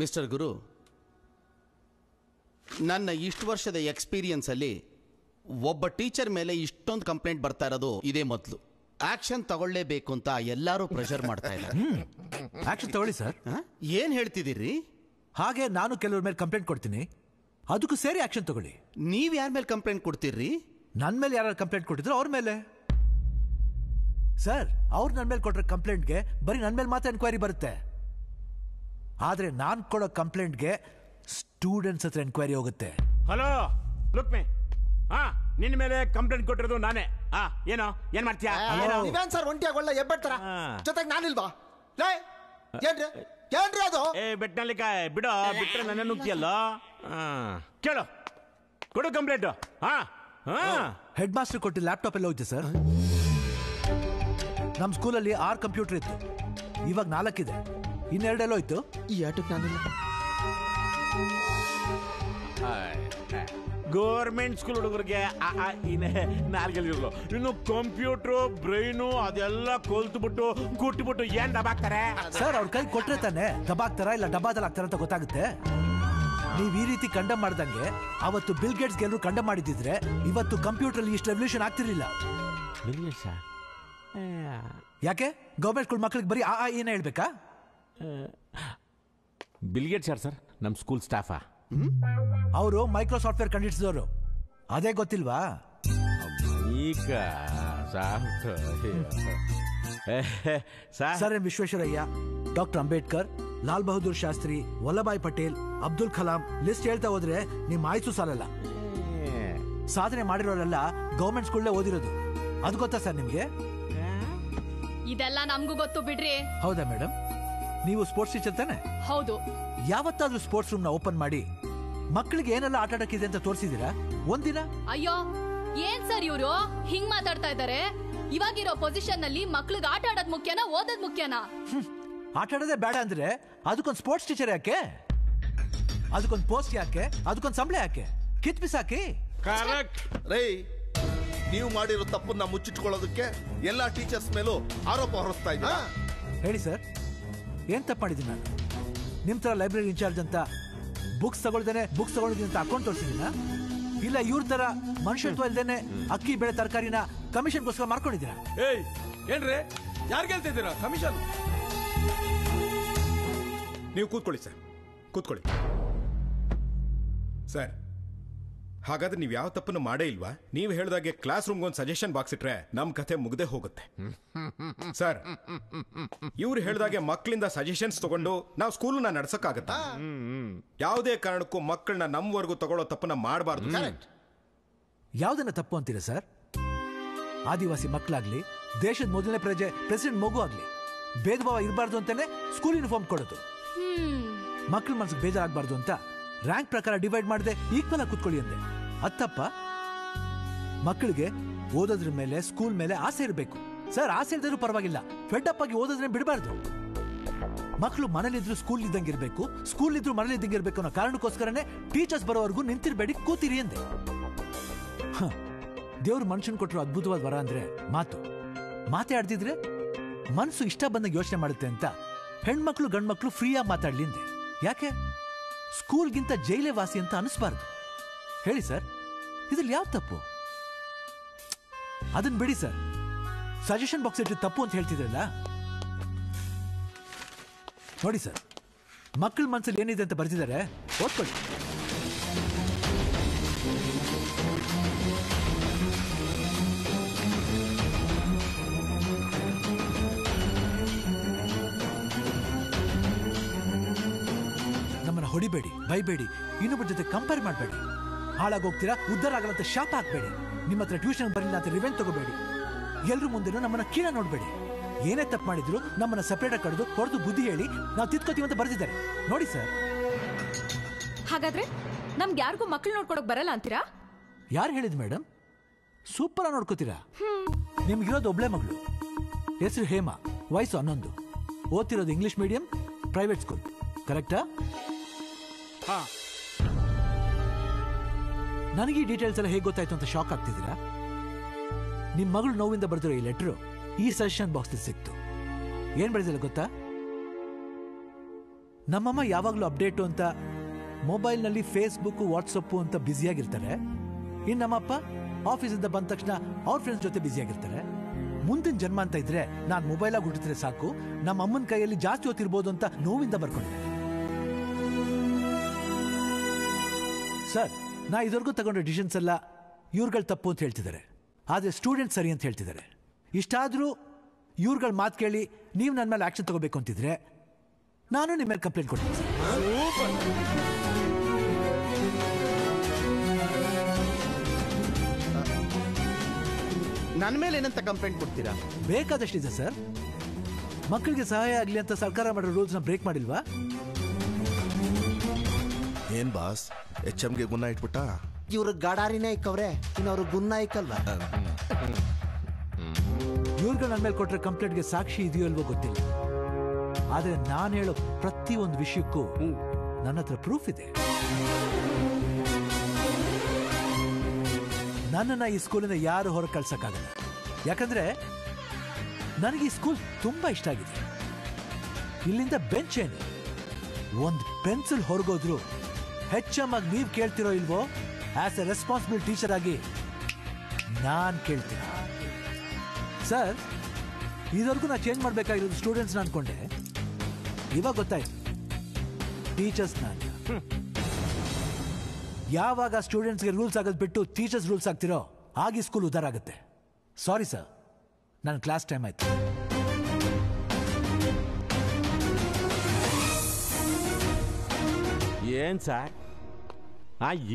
Mister ಗುರು, ನನ್ನ ಇಷ್ಟು ವರ್ಷದ ಎಕ್ಸ್ಪೀರಿಯನ್ಸಲ್ಲಿ ಒಬ್ಬ ಟೀಚರ್ ಮೇಲೆ ಇಷ್ಟೊಂದು ಕಂಪ್ಲೇಂಟ್ ಬರ್ತಾ ಇರೋದು ಇದೇ ಮೊದಲು. ಆಕ್ಷನ್ ತಗೊಳ್ಳೇಬೇಕು ಅಂತ ಎಲ್ಲರೂ ಪ್ರೆಷರ್ ಮಾಡ್ತಾ ಇದ್ದಾರೆ. ಆಕ್ಷನ್ ತಗೊಳ್ಳಿ ಸರ್. ಏನ್ ಹೇಳ್ತಿದ್ದೀರಿ? ಹಾಗೆ ನಾನು ಕೆಲವ್ರ ಮೇಲೆ ಕಂಪ್ಲೇಂಟ್ ಕೊಡ್ತೀನಿ, ಅದಕ್ಕೂ ಸೇರಿ ಆಕ್ಷನ್ ತಗೊಳ್ಳಿ. ನೀವ್ ಯಾರ ಮೇಲೆ ಕಂಪ್ಲೇಂಟ್ ಕೊಡ್ತೀರಿ? ನನ್ನ ಮೇಲೆ ಯಾರು ಕಂಪ್ಲೇಂಟ್ ಕೊಟ್ಟಿದ್ರು ಅವ್ರ ಮೇಲೆ. ಸರ್, ಅವ್ರು ನನ್ನ ಮೇಲೆ ಕೊಟ್ಟರೆ ಕಂಪ್ಲೇಂಟ್ಗೆ ಬರೀ ನನ್ನ ಮೇಲೆ ಮಾತ್ರ ಎನ್ಕ್ವೈರಿ ಬರುತ್ತೆ. ಆದ್ರೆ ನಾನು ಕೊಡೋ ಕಂಪ್ಲೇಂಟ್ಗೆ ಸ್ಟೂಡೆಂಟ್ಸ್ ಹತ್ರ ಎನ್ಕ್ವೈರಿ ಹೋಗುತ್ತೆ. ಹಲೋ ಲುಕ್ಮಿ, ನಿನ್ನ ಮೇಲೆ ಕಂಪ್ಲೇಂಟ್ ಕೊಟ್ಟಿರೋದು ನಾನೇ. ಏನೋ ಏನ್ ಮಾಡ್ತೀಯಾ? ನೀವೇನ್ ಸರ್ ಒಂಟಿಯಾಗೊಳ್ಳ ಎಬ್ಬಡ್ತಾರ ಜೊತೆಗೆ ನಾನಿಲ್ವಾ? ಏನ್ರಿ ಅದು? ಬೆಟ್ನಲ್ಲಿಕಾಯ್ ಬಿಡೋ, ಬಿಟ್ರೆ ನನ್ನ ನುಗ್ತಿಯಲ್ಲ. ಕೇಳು, ಕೊಡು ಕಂಪ್ಲೇಂಟ್. ಹೆಡ್ ಮಾಸ್ಟರ್ ಕೊಟ್ಟಿದ್ದ ಲ್ಯಾಪ್ಟಾಪ್ ಎಲ್ಲ ಹೋಯ್ತು ಸರ್. ನಮ್ಮ ಸ್ಕೂಲಲ್ಲಿ 6 ಕಂಪ್ಯೂಟರ್ ಇತ್ತು, ಇವಾಗ 4 ಇದೆ, ಇನ್ನೆರಡೆಲ್ಲ ಹೋಯ್ತು. ಈ ಆಟಕ್ಕೆ ನಾನಿಲ್ಲ. ಗೌರ್ಮೆಂಟ್ ಸ್ಕೂಲ್ ಹುಡುಗರಿಗೆ ನಾಲ್ಗೆಲ್ಲಿರಲು, ಇನ್ನು ಕಂಪ್ಯೂಟರ್ ಬ್ರೈನು ಅದೆಲ್ಲ ಕೊಲ್ತುಬಿಟ್ಟು ಕುಟ್ಬಿಟ್ಟು ಏನ್ ದಬಾಕ್ತಾರೆ ಸರ್. ಅವ್ರ ಕೈ ಕೊಟ್ರೆ ತಾನೆ ದಬಾಕ್ತಾರ ಇಲ್ಲ ಡಬ್ಬಾದಲ್ಲಿ ಹಾಕ್ತಾರ ಅಂತ ಗೊತ್ತಾಗುತ್ತೆ. ನೀವ್ ಈ ರೀತಿ ಕಂಡಮ್ ಮಾಡ್ದಂಗೆ ಅವತ್ತು ಬಿಲ್ ಗೇಟ್ಸ್ ಗೆಲ್ಲರು ಕಂಡಮ್ ಮಾಡಿದ್ರೆ ಇವತ್ತು ಕಂಪ್ಯೂಟರ್ ಅಲ್ಲಿ ಇಷ್ಟು ರೆವಲ್ಯೂಷನ್ ಆಗ್ತಿರ್ಲಿಲ್ಲ. ಯಾಕೆ ಗೌರ್ಮೆಂಟ್ ಸ್ಕೂಲ್ ಮಕ್ಳಿಗೆ ಬರೀ ಏನೇ ಹೇಳ್ಬೇಕಾ? ಬಿಲ್ ಗೇಟ್ಸ್ ಯಾರು ಸರ್? ನಮ್ಮ ಸ್ಕೂಲ್ ಸ್ಟಾಫಾ? ಅವರು ಮೈಕ್ರೋ ಸಾಫ್ಟ್ವೇರ್ ಕಂಡಿಡಿಸಿದವರು, ಅದೇ ಗೊತ್ತಿಲ್ವಾ? Sir M Visvesvaraya, doctor Ambedkar, Lal Bahadur Shastri, Vallabhbhai Patel, Abdul Kalam, list ಹೇಳ್ತಾ ಹೋದ್ರೆ ನಿಮ್ ಆಯ್ಸು ಸಾಲಲ್ಲ. ಸಾಧನೆ ಮಾಡಿರೋರೆಲ್ಲ ಗೌರ್ಮೆಂಟ್ ಸ್ಕೂಲ್ ಓದಿರೋದು, ಅದು ಗೊತ್ತಾ ಸರ್ ನಿಮ್ಗೆ? ಇದೆಲ್ಲ ನಮಗೂ ಗೊತ್ತು ಬಿಡ್ರಿ. ಹೌದಾ ಮೇಡಮ್? ನೀವು ಸ್ಪೋರ್ಟ್ಸ್ ಟೀಚರ್ ತಾನೆ? ಹೌದು. ಯಾವತ್ತಾದ್ರೂ ಸ್ಪೋರ್ಟ್ಸ್ ರೂಮ್ ನ ಓಪನ್ ಮಾಡಿ ಮಕ್ಕಳಿಗೆ ಏನೆಲ್ಲ ಆಟ ಆಡಕ್ಕಿದೆ ಅಂತ ತೋರಿಸಿದೀರಾ ಒಂದಿನ? ಅಯ್ಯೋ, ಏನ್ ಸರ್ ಇವರು ಹಿಂಗ್ ಮಾತಾಡ್ತಾ ಇದ್ದಾರೆ? ಇವಾಗಿರೋ ಪೊಸಿಷನ್ ನಲ್ಲಿ ಮಕ್ಳಿಗೆ ಆಟ ಆಡೋದ್ ಮುಖ್ಯನಾ ಓದೋದ್ ಮುಖ್ಯನಾ? ಆಟ ಆಡೋದೇ ಬೇಡ ಅಂದ್ರೆ ಅದಕ್ಕೊಂದು ಸ್ಪೋರ್ಟ್ಸ್ ಟೀಚರ್ ಯಾಕೆ? ಅದಕ್ಕೊಂದು ಪೋಸ್ಟ್ ಯಾಕೆ? ಅದಕ್ಕೊಂದು ಸಂಬಳ ಯಾಕೆ? ಕಿತ್ ಬಿಸಾಕಿ. ಕರೆಕ್ಟ್ ರೈ. ನೀವು ಮಾಡಿರೋ ತಪ್ಪನ್ನ ಮುಚ್ಚಿಟ್ಕೊಳ್ಳೋದಕ್ಕೆ ಎಲ್ಲಾ ಟೀಚರ್ಸ್ ಮೇಲೂ ಆರೋಪ ಹೊರಿಸ್ತಾ ಇದ್ದೀರಾ. ಹೇಳಿ ಸರ್, ಏನ್ ತಪ್ಪು ಮಾಡಿದ್ದೀನಿ ನಾನು? ನಿಮ್ ತರ ಲೈಬ್ರರಿ ಇನ್ಚಾರ್ಜ್ ಅಂತ ಬುಕ್ಸ್ ತಗೊಳ್ದೇನೆ ಬುಕ್ಸ್ ತಗೊಂಡಿದ್ದೀನಿ ಅಂತ ಅಕೌಂಟ್ ತೋರಿಸಿದ್ದೀನ? ಇಲ್ಲ ಇವ್ರ ತರ ಮನುಷ್ಯತ್ವ ಇಲ್ದೇನೆ ಅಕ್ಕಿ ಬೆಳೆ ತರಕಾರಿನ ಕಮಿಷನ್ಗೋಸ್ಕರ ಮಾರ್ಕೊಂಡಿದ್ದೀರಾ? ಏನ್ರಿ ಯಾರು ಗೆಲ್ತಿದ್ದೀರಾ ಕಮಿಷನ್? ನೀವು ಕೂತ್ಕೊಳ್ಳಿ ಸರ್, ಕೂತ್ಕೊಳ್ಳಿ ಸರ್. ಹಾಗಾದ್ರೆ ನೀವು ಯಾವ ತಪ್ಪನ್ನು ಮಾಡೇ ಇಲ್ವಾ? ನೀವು ಹೇಳಿದಾಗೆ ಕ್ಲಾಸ್ ರೂಮ್ಗೆ ಒಂದು ಸಜೆಷನ್ ಬಾಕ್ಸ್ ಇಟ್ರೆ ನಮ್ ಕಥೆ ಮುಗ್ದೆ ಹೋಗುತ್ತೆ ಸರ್. ಇವ್ರು ಹೇಳಿದಾಗೆ ಮಕ್ಕಳಿಂದ ಸಜೆಷನ್ಸ್ ತಗೊಂಡು ನಾವು ಸ್ಕೂಲ್ನ ನಡ್ಸಕ್ಕಾಗತ್ತಾ? ಯಾವುದೇ ಕಾರಣಕ್ಕೂ ಮಕ್ಕಳನ್ನ ನಮ್ವರೆಗೂ ತಗೊಳ್ಳೋ ತಪ್ಪನ್ನ ಮಾಡಬಾರ್ದು. ಯಾವ್ದನ್ನ ತಪ್ಪು ಅಂತೀರಾ ಸರ್? ಆದಿವಾಸಿ ಮಕ್ಕಳಾಗ್ಲಿ, ದೇಶದ ಮೊದಲನೇ ಪ್ರೆಸಿಡೆಂಟ್ ಮಗು ಆಗ್ಲಿ, ಭೇದ ಭಾವ ಇರಬಾರ್ದು ಅಂತಾನೆ ಸ್ಕೂಲ್ ಯೂನಿಫಾರ್ಮ್ ಕೊಡೋದು. ಮಕ್ಕಳ ಮನಸ್ಸಿಗೆ ಬೇಜಾರಾಗಬಾರ್ದು ಅಂತ ರ್ಯಾಂಕ್ ಪ್ರಕಾರ ಡಿವೈಡ್ ಮಾಡದೆ ಈಕ್ವಲ್ ಆಗಿ ಕೂತ್ಕೊಳ್ಳಿ ಅಂದೆ. ಅತ್ತಪ್ಪ. ಮಕ್ಕಳಿಗೆ ಓದೋದ್ರ ಮೇಲೆ ಸ್ಕೂಲ್ ಮೇಲೆ ಆಸೆ ಇರಬೇಕು ಸರ್. ಆಸೆ ಇದ್ರೂ ಪರವಾಗಿಲ್ಲ, ಫೆಡ್ ಅಪ್ ಆಗಿ ಓದೋದ್ರೆ ಬಿಡಬಾರ್ದು. ಮಕ್ಕಳು ಮನೇಲಿದ್ರು ಸ್ಕೂಲ್ ಇದ್ದಂಗೆ ಇರಬೇಕು, ಸ್ಕೂಲ್ ಇದ್ರು ಮನೇಲಿ ಇದ್ದಂಗೆ ಇರಬೇಕು ಅನ್ನೋ ಕಾರಣಕ್ಕೋಸ್ಕರನೇ ಟೀಚರ್ಸ್ ಬರೋವರೆಗೂ ನಿಂತಿರ್ಬೇಡಿ, ಕೂತಿರಿ ಅಂದೆ. ದೇವ್ರು ಮನುಷ್ಯನ್ ಕೊಟ್ಟರು ಅದ್ಭುತವಾದ ವರ ಅಂದ್ರೆ ಮಾತೇ ಆಡ್ತಿದ್ರೆ ಮನಸ್ಸು ಇಷ್ಟ ಬಂದಾಗ ಯೋಚನೆ ಮಾಡುತ್ತೆ ಅಂತ ಹೆಣ್ಮಕ್ಳು ಗಂಡ್ಮಕ್ಳು ಫ್ರೀಯಾಗಿ ಮಾತಾಡ್ಲಿ ಅಂದೆ. ಯಾಕೆ ಸ್ಕೂಲ್ಗಿಂತ ಜೈಲೇ ವಾಸಿ ಅಂತ ಅನಿಸ್ಬಾರ್ದು? ಹೇಳಿ ಸರ್, ಇದ್ರಲ್ಲಿ ಯಾವ ತಪ್ಪು? ಅದನ್ನ ಬಿಡಿ ಸರ್. ಸಜೆಷನ್ ಬಾಕ್ಸ್ ಇಟ್ಟು ತಪ್ಪು ಅಂತ ಹೇಳ್ತಿದ್ರಲ್ಲ, ನೋಡಿ ಸರ್, ಮಕ್ಕಳ ಮನಸ್ಸಲ್ಲಿ ಏನಿದೆ ಅಂತ ಬರ್ತಿದ್ದಾರೆ, ಓದ್ಕೊಳ್ಳಿ. ನಮ್ಮನ್ನ ಹೊಡಿಬೇಡಿ, ಬೈಬೇಡಿ, ಇನ್ನೊಬ್ಬರ ಜೊತೆ ಕಂಪೇರ್ ಮಾಡಬೇಡಿ, ಹಾಳಾಗೋಗ್ತೀರಾ, ಉದ್ಧಾರ ಆಗಲ್ಲ ಅಂತ ಶಾಪ ಹಾಕ್ಬೇಡಿ, ನಿಮ್ಮ ಹತ್ರ ಟ್ಯೂಷನ್ ಬರಲಿಲ್ಲ ಅಂತ ರಿವೆಂಜ್ ತಗೋಬೇಡಿ, ಎಲ್ರ ಮುಂದೆನೂ ನಮ್ಮನ್ನ ಕೀಳ ನೋಡ್ಬೇಡಿ. ಏನೇ ತಪ್ಪು ಮಾಡಿದ್ರು ನಮ್ಮನ್ನ ಸಪರೇಟ್ ಆಗಿ ಕರೆದು ಹೊಡೆದು ಬುದ್ಧಿ ಹೇಳಿ ನಾವು ತಿದ್ಕೋತೀವಿ ಅಂತ ಬರ್ತಿದ್ದಾರೆ ನೋಡಿ ಸರ್. ಹಾಗಾದ್ರೆ ನಮ್ಗೆ ಯಾರಿಗೂ ಮಕ್ಳು ನೋಡ್ಕೊಡಕ್ ಬರಲ್ಲ ಅಂತೀರಾ? ಯಾರು ಹೇಳಿದ್ ಮೇಡಮ್? ಸೂಪರ್ ಆಗಿ ನೋಡ್ಕೋತೀರಾ. ನಿಮ್ಗಿರೋದು ಒಬ್ಳೆ ಮಗಳು, ಹೆಸರು ಹೇಮಾ, ವಯಸ್ಸು 11, ಓದ್ತಿರೋದು ಇಂಗ್ಲಿಷ್ ಮೀಡಿಯಂ ಪ್ರೈವೇಟ್ ಸ್ಕೂಲ್, ಕರೆಕ್ಟಾ? ನನಗೆ ಈ ಡೀಟೇಲ್ಸ್ ಎಲ್ಲ ಹೇಗೆ ಗೊತ್ತಾಯ್ತು ಅಂತ ಶಾಕ್ ಆಗ್ತಿದ್ದೀರಾ? ನಿಮ್ ಮಗಳು ನೋವಿಂದ ಬರ್ದಿರೋ ಈ ಲೆಟರ್ ಈ ಸಜೆಷನ್ ಬಾಕ್ಸ್ ಸಿಕ್ತು. ಏನ್ ಬರೆದಿಲ್ಲ ಗೊತ್ತಾ? ನಮ್ಮಮ್ಮ ಯಾವಾಗಲೂ ಅಪ್ಡೇಟು ಅಂತ ಮೊಬೈಲ್ನಲ್ಲಿ ಫೇಸ್ಬುಕ್ ವಾಟ್ಸಪ್ಪು ಅಂತ ಬ್ಯುಸಿಯಾಗಿರ್ತಾರೆ. ಇನ್ನು ನಮ್ಮಪ್ಪ ಆಫೀಸಿಂದ ಬಂದ ತಕ್ಷಣ ಅವ್ರ ಫ್ರೆಂಡ್ಸ್ ಜೊತೆ ಬ್ಯುಸಿಯಾಗಿರ್ತಾರೆ. ಮುಂದಿನ ಜನ್ಮ ಅಂತ ಇದ್ರೆ ನಾನು ಮೊಬೈಲಾಗಿ ಹುಟ್ಟಿದ್ರೆ ಸಾಕು, ನಮ್ಮ ಅಮ್ಮನ ಕೈಯಲ್ಲಿ ಜಾಸ್ತಿ ಹೊತ್ತಿರ್ಬೋದು ಅಂತ ನೋವಿಂದ ಬರ್ಕೊಂಡಿದ್ದೆ. ಸರ್, ನಾ ಇದುವರೆಗೂ ತಗೊಂಡ ಡಿಸಿಷನ್ಸ್ ಎಲ್ಲ ಇವ್ರುಗಳು ತಪ್ಪು ಅಂತ ಹೇಳ್ತಿದ್ದಾರೆ, ಆದರೆ ಸ್ಟೂಡೆಂಟ್ ಸರಿ ಅಂತ ಹೇಳ್ತಿದ್ದಾರೆ. ಇಷ್ಟಾದರೂ ಇವ್ರುಗಳ ಮಾತು ಕೇಳಿ ನೀವು ನನ್ನ ಮೇಲೆ ಆಕ್ಷನ್ ತಗೋಬೇಕು ಅಂತಿದ್ರೆ ನಾನು ನಿಮ್ಮ ಮೇಲೆ ಕಂಪ್ಲೇಂಟ್ ಕೊಡ್ತೀನಿ. ನನ್ನ ಮೇಲೆ ಏನಂತ ಕಂಪ್ಲೇಂಟ್ ಕೊಡ್ತೀರಾ? ಬೇಕಾದಷ್ಟಿದೆ ಸರ್. ಮಕ್ಕಳಿಗೆ ಸಹಾಯ ಆಗಲಿ ಅಂತ ಸರ್ಕಾರ ಮಾಡೋ ರೂಲ್ಸ್ನ ಬ್ರೇಕ್ ಮಾಡಿಲ್ವಾ? ಏನ್ ಬಾಸ್ HMಗೆ ಗುನ್ನ ಇಟ್ಬಿಟ್ಟ? ಇವ್ರ ಗಡಾರಿನೇ ಇಕ್ಕವ್ರೆ, ಇನ್ನವ್ರು ಗುನ್ನ ಇಕ್ಕಲ್ವಾ? ಇವ್ರುಗಳು ನನ್ನ ಮೇಲೆ ಕೊಟ್ಟರೆ ಕಂಪ್ಲೇಂಟ್ಗೆ ಸಾಕ್ಷಿ ಇದೆಯೋ ಇಲ್ವೋ ಗೊತ್ತಿಲ್ಲ, ಆದರೆ ನಾನು ಹೇಳೋ ಪ್ರತಿ ಒಂದು ವಿಷಯಕ್ಕೂ ನನ್ನ ಹತ್ರ ಪ್ರೂಫ್ ಇದೆ. ನನ್ನನ್ನು ಈ ಸ್ಕೂಲಿಂದ ಯಾರು ಹೊರಗೆ ಕಳ್ಸಕ್ಕಾಗಲ್ಲ. ಯಾಕಂದ್ರೆ ನನಗೆ ಈ ಸ್ಕೂಲ್ ತುಂಬಾ ಇಷ್ಟ ಆಗಿದೆ. ಇಲ್ಲಿಂದ ಬೆಂಚ್ ಏನು, ಒಂದು ಪೆನ್ಸಿಲ್ ಹೊರಗೋದ್ರು HM ಆಗಿ ನೀವು ಕೇಳ್ತಿರೋ ಇಲ್ವೋ, ಆಸ್ ಎ ರೆಸ್ಪಾನ್ಸಿಬಲ್ ಟೀಚರ್ ಆಗಿ ನಾನು ಕೇಳ್ತೀನಿ. ಸರ್, ಇದುವರೆಗೂ ನಾ ಚೇಂಜ್ ಮಾಡಬೇಕಾಗಿರೋದು ಸ್ಟೂಡೆಂಟ್ಸ್ನ ಅನ್ಕೊಂಡೆ, ಇವಾಗ ಗೊತ್ತಾಯ್ತು ಟೀಚರ್ಸ್ ನಾನು. ಯಾವಾಗ ಸ್ಟೂಡೆಂಟ್ಸ್ಗೆ ರೂಲ್ಸ್ ಆಗೋದು ಬಿಟ್ಟು ಟೀಚರ್ಸ್ ರೂಲ್ಸ್ ಆಗ್ತಿರೋ ಆಗಿ ಸ್ಕೂಲ್ ಉದ್ಧಾರ ಆಗುತ್ತೆ. ಸಾರಿ ಸರ್, ನನ್ನ ಕ್ಲಾಸ್ ಟೈಮ್ ಆಯ್ತು. ಏನ್ ಸರ್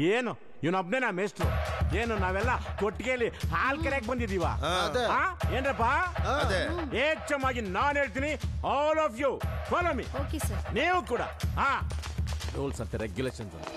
ಏನು ಇವನೊಬ್ನೇನಾ ಮೇಸ್ಟ್ರು? ಏನು ನಾವೆಲ್ಲ ಕೊಟ್ಟಿಗೆಯಲ್ಲಿ ಹಾಲ್ ಕರೆಯಕ್ ಬಂದಿದೀವ? ಏನ್ರಪ್ಪ? ಹೆಚ್ಚಮಾಗಿ ನಾನು ಹೇಳ್ತೀನಿ, all of you follow me. Okay sir. ನೀವು ಕೂಡ ರೂಲ್ಸ್ ಅಂತ ರೆಗ್ಯುಲೇಷನ್ಸ್ ಅಂತ